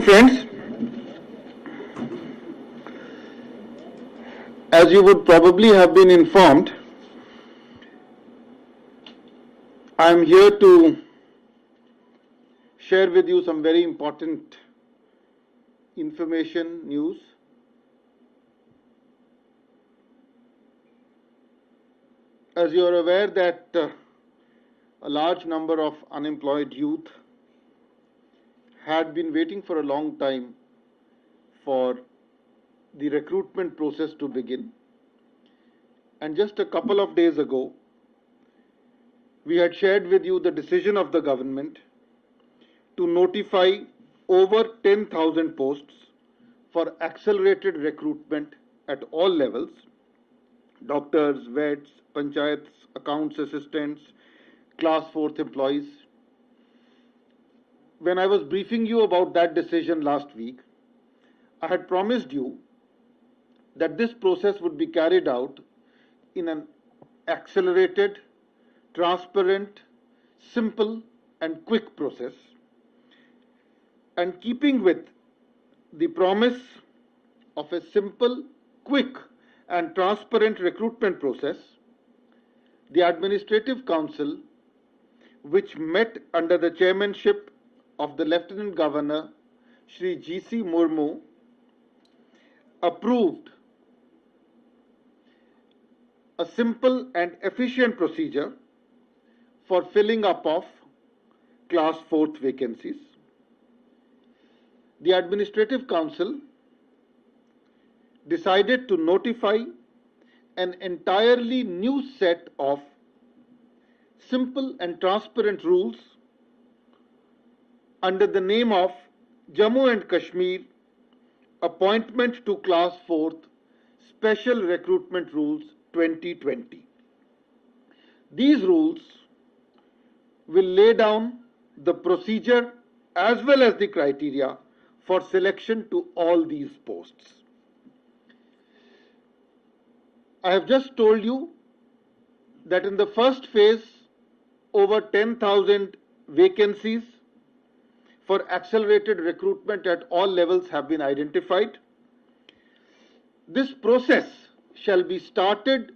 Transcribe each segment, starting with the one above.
Friends, as you would probably have been informed, I am here to share with you some very important information, news. As you are aware that a large number of unemployed youth had been waiting for a long time for the recruitment process to begin. And just a couple of days ago, we had shared with you the decision of the government to notify over 10,000 posts for accelerated recruitment at all levels: doctors, vets, panchayats, accounts assistants, class 4th employees. When I was briefing you about that decision last week, I had promised you that this process would be carried out in an accelerated, transparent, simple, and quick process. And keeping with the promise of a simple, quick, and transparent recruitment process, the Administrative Council, which met under the chairmanship of the Lieutenant Governor, Shri G.C. Murmu, approved a simple and efficient procedure for filling up of class 4th vacancies. The Administrative Council decided to notify an entirely new set of simple and transparent rules under the name of Jammu and Kashmir Appointment to Class 4th Special Recruitment Rules 2020. These rules will lay down the procedure as well as the criteria for selection to all these posts. I have just told you that in the first phase, over 10,000 vacancies for accelerated recruitment at all levels have been identified. This process shall be started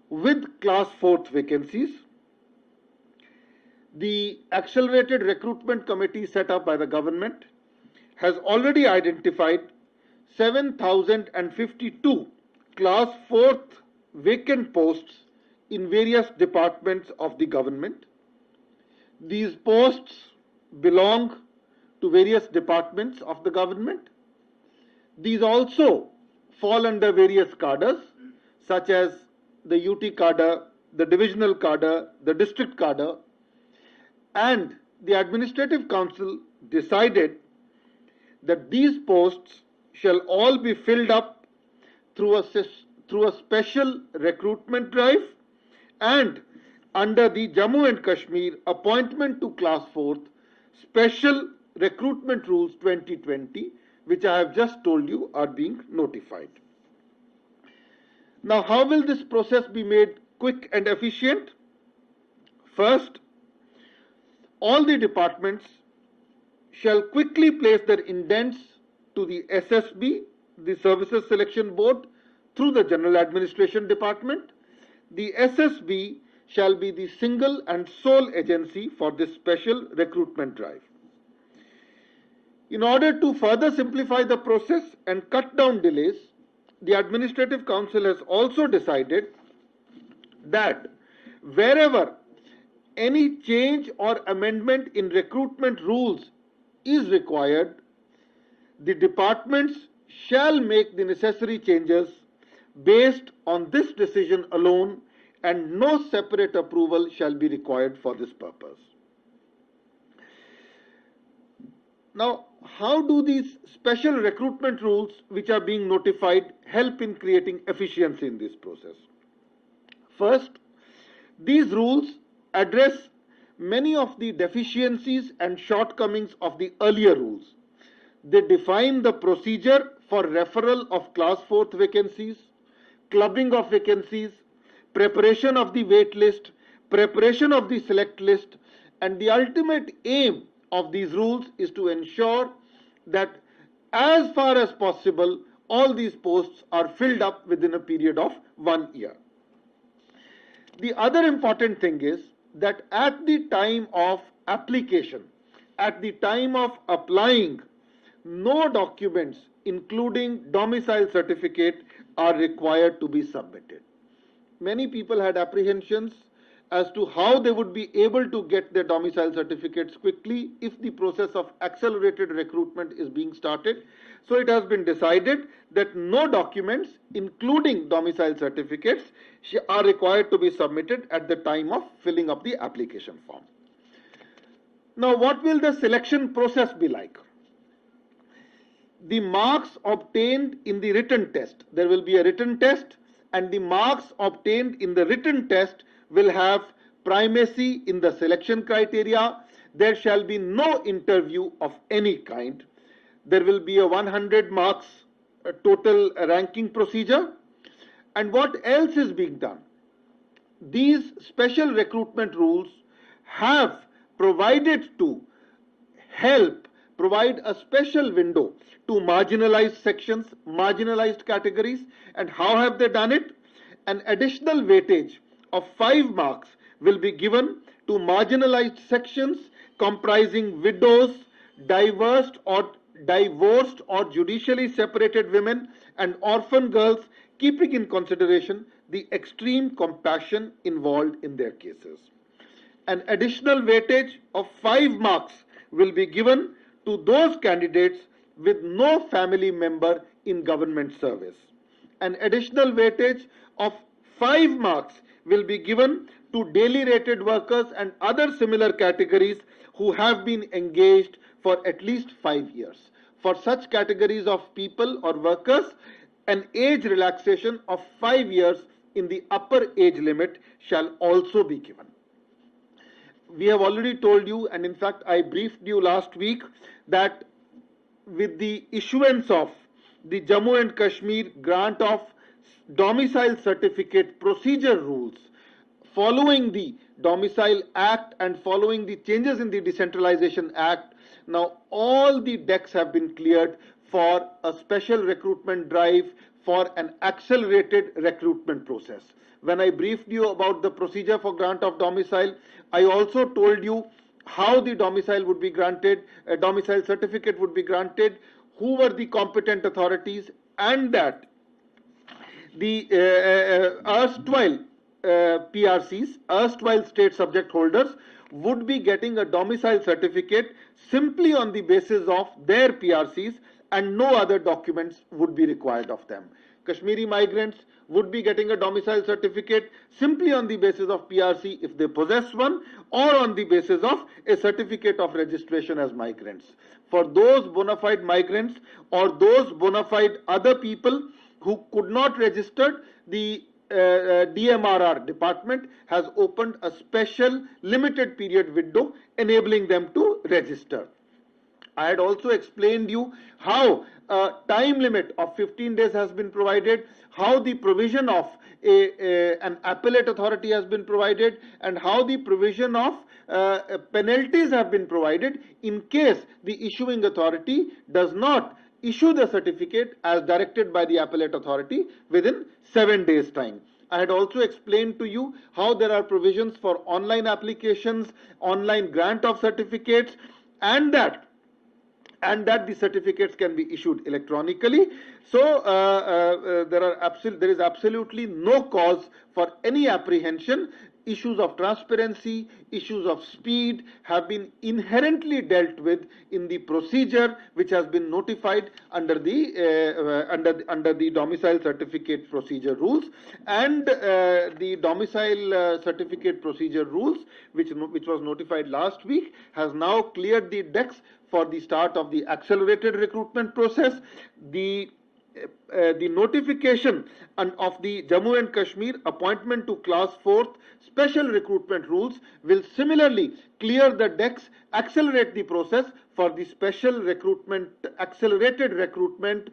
with class 4th vacancies. The accelerated recruitment committee set up by the government has already identified 7,052 class 4th vacant posts in various departments of the government. These posts belong to various departments of the government. These also fall under various cadres such as the UT cadre, the divisional cadre, the district cadre, and the Administrative Council decided that these posts shall all be filled up through a special recruitment drive and under the Jammu and Kashmir Appointment to Class 4th Special Recruitment Rules 2020, which I have just told you are being notified. Now, how will this process be made quick and efficient? First, all the departments shall quickly place their indents to the SSB, the Services Selection Board, through the General Administration Department. The SSB shall be the single and sole agency for this special recruitment drive. In order to further simplify the process and cut down delays, the Administrative Council has also decided that wherever any change or amendment in recruitment rules is required, the departments shall make the necessary changes based on this decision alone, and no separate approval shall be required for this purpose. Now, how do these special recruitment rules which are being notified help in creating efficiency in this process? First, these rules address many of the deficiencies and shortcomings of the earlier rules. They define the procedure for referral of class 4th vacancies, clubbing of vacancies, preparation of the wait list, preparation of the select list, and the ultimate aim of these rules is to ensure that as far as possible, all these posts are filled up within a period of 1 year. The other important thing is that at the time of application, at the time of applying, no documents, including domicile certificate, are required to be submitted. Many people had apprehensions as to how they would be able to get their domicile certificates quickly if the process of accelerated recruitment is being started. So it has been decided that no documents, including domicile certificates, are required to be submitted at the time of filling up the application form. Now, what will the selection process be like? The marks obtained in the written test, there will be a written test, and the marks obtained in the written test will have primacy in the selection criteria. There shall be no interview of any kind. There will be a 100 marks total ranking procedure. And what else is being done? These special recruitment rules have provided to help provide a special window to marginalized sections, marginalized categories. And how have they done it? An additional weightage of 5 marks will be given to marginalized sections comprising widows, divorced or judicially separated women, and orphan girls, keeping in consideration the extreme compassion involved in their cases. An additional weightage of 5 marks will be given to those candidates with no family member in government service. An additional weightage of 5 marks will be given to daily rated workers and other similar categories who have been engaged for at least 5 years. For such categories of people or workers, an age relaxation of 5 years in the upper age limit shall also be given. We have already told you, and in fact I briefed you last week, that with the issuance of the Jammu and Kashmir grant of domicile certificate procedure rules, following the Domicile Act and following the changes in the Decentralization Act, now all the decks have been cleared for a special recruitment drive for an accelerated recruitment process. When I briefed you about the procedure for grant of domicile, I also told you how the domicile would be granted, a domicile certificate would be granted, who were the competent authorities, and that the erstwhile PRCs, erstwhile state subject holders, would be getting a domicile certificate simply on the basis of their PRCs, and no other documents would be required of them. Kashmiri migrants would be getting a domicile certificate simply on the basis of PRC if they possess one, or on the basis of a certificate of registration as migrants. For those bona fide migrants or those bona fide other people who could not register, the DMRR department has opened a special limited period window enabling them to register. I had also explained you how a time limit of 15 days has been provided, how the provision of an appellate authority has been provided, and how the provision of penalties have been provided in case the issuing authority does not issue the certificate as directed by the appellate authority within 7 days' time. I had also explained to you how there are provisions for online applications, online grant of certificates, and that the certificates can be issued electronically. So there is absolutely no cause for any apprehension. Issues of transparency, issues of speed have been inherently dealt with in the procedure which has been notified under the domicile certificate procedure rules, and the domicile certificate procedure rules which was notified last week has now cleared the decks for the start of the accelerated recruitment process. The notification of the Jammu and Kashmir appointment to class 4th special recruitment rules will similarly clear the decks, accelerate the process for the special recruitment, accelerated recruitment